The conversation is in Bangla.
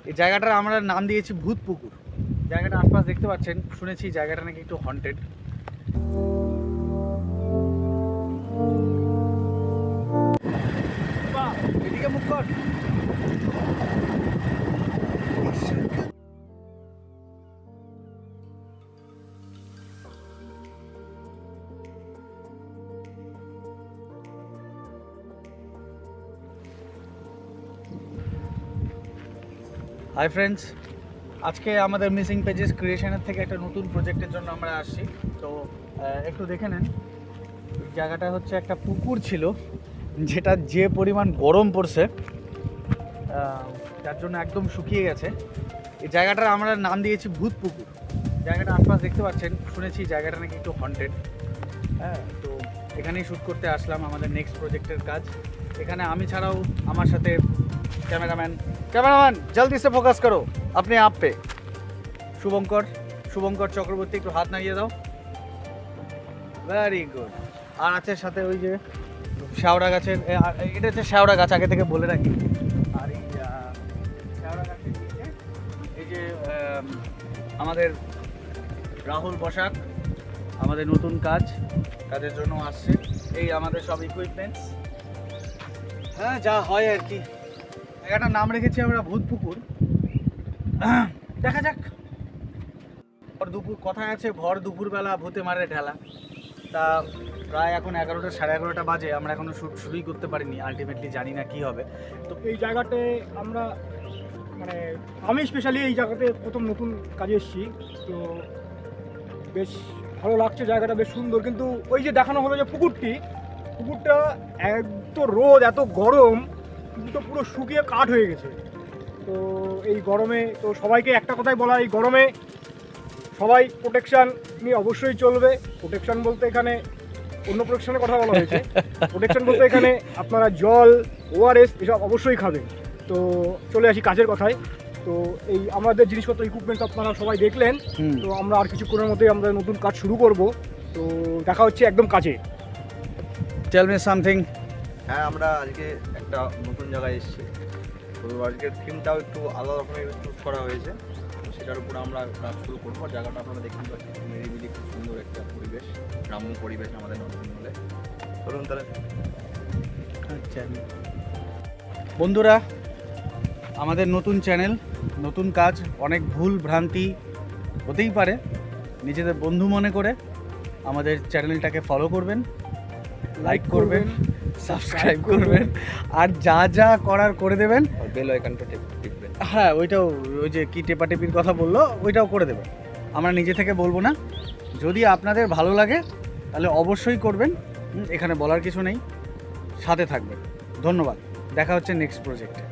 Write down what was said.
এই জায়গাটার আমরা নাম দিয়েছি ভূত পুকুর। জায়গাটা আশপাশ দেখতে পাচ্ছেন, শুনেছি জায়গাটা নাকি একটু হন্টেড। এদিকে মুখ কর। হাই ফ্রেন্ডস, আজকে আমাদের মিসিং পেজেস ক্রিয়েশনের থেকে একটা নতুন প্রজেক্টের জন্য আমরা আসছি। তো একটু দেখে নেন, জায়গাটা হচ্ছে একটা পুকুর ছিল, যেটা যে পরিমাণ গরম পড়ছে যার জন্য একদম শুকিয়ে গেছে। এই জায়গাটার আমরা নাম দিয়েছি ভূত পুকুর। জায়গাটা আশপাশ দেখতে পাচ্ছেন, শুনেছি জায়গাটা নাকি একটু হন্টেড। হ্যাঁ, তো এখানেই শ্যুট করতে আসলাম আমাদের নেক্সট প্রজেক্টের কাজ। এখানে আমি ছাড়াও আমার সাথে कैमरामैन जल्दी से फोकस करो अपने आप पे। শুভঙ্কর চক্রবর্তী, একটু হাত নাড়িয়ে দাও। Very good. আর আছে সাথে ওই যে শেওড়া গাছের, এটা হচ্ছে শেওড়া গাছ, আগে থেকে বলে রাখি। আর এই শেওড়া গাছের নিচে এই যে আমাদের রাহুল বসাক আমাদের নতুন কাজের জন্য আসছে। এই আমাদের সব ইকুইপমেন্টস, হ্যাঁ যা হয় আর কি। একটা নাম রেখেছি আমরা ভূত পুকুর। দেখা যাক। কথায় আছে ভর দুপুরবেলা ভূতে মারে ঢেলা। তা প্রায় এখন 11টা সাড়ে 11টা বাজে, আমরা এখনো শ্যুট শুরুই করতে পারিনি। আলটিমেটলি জানি না কি হবে। তো এই জায়গাতে আমরা আমি স্পেশালি এই জায়গাতে প্রথম নতুন কাজে এসেছি, তো বেশ ভালো লাগছে। জায়গাটা বেশ সুন্দর, কিন্তু ওই যে দেখানো হলো যে পুকুরটা এত রোদ এত গরম, কিন্তু পুরো শুকিয়ে কাঠ হয়ে গেছে। তো এই গরমে তো সবাইকে একটা কথাই বলা, এই গরমে সবাই প্রোটেকশান নিয়ে অবশ্যই চলবে। প্রোটেকশান বলতে এখানে অন্য প্রোটেকশানের কথা বলা হয়েছে। প্রোটেকশান বলতে এখানে আপনারা জল, ওআরএস এসব অবশ্যই খাবেন। তো চলে আসি কাজের কথায়। তো এই আমাদের জিনিসপত্র ইকুইপমেন্ট আপনারা সবাই দেখলেন। তো আমরা আর কিছুক্ষণের মধ্যেই আমরা নতুন কাজ শুরু করব। তো দেখা হচ্ছে একদম কাজে। Tell me something. হ্যাঁ, আমরা আজকে একটা নতুন জায়গায় এসেছি। তো আজকের থিমটাও একটু আলাদা রকমের করা হয়েছে। তো সেটার উপর আমরা কাজ শুরু করবো। জায়গাটা আপনারা দেখতে পাচ্ছেন, নিরিবিলি খুব সুন্দর একটা পরিবেশ, গ্রাম্য পরিবেশ আমাদের নতুন হলে। চলুন তাহলে। আচ্ছা বন্ধুরা, আমাদের নতুন চ্যানেল, নতুন কাজ, অনেক ভুল ভ্রান্তি হতেই পারে। নিজেদের বন্ধু মনে করে আমাদের চ্যানেলটাকে ফলো করবেন, লাইক করবেন, সাবস্ক্রাইব করবেন, আর যা যা করার করে দেবেন। বেল আইকনটা টিপবেন। হ্যাঁ, ওই যে কি টেপাটেপির কথা বললো ওইটাও করে দেবেন। আমরা নিজে থেকে বলবো না। যদি আপনাদের ভালো লাগে তাহলে অবশ্যই করবেন, এখানে বলার কিছু নেই। সাথে থাকবেন। ধন্যবাদ। দেখা হচ্ছে নেক্সট প্রজেক্টে।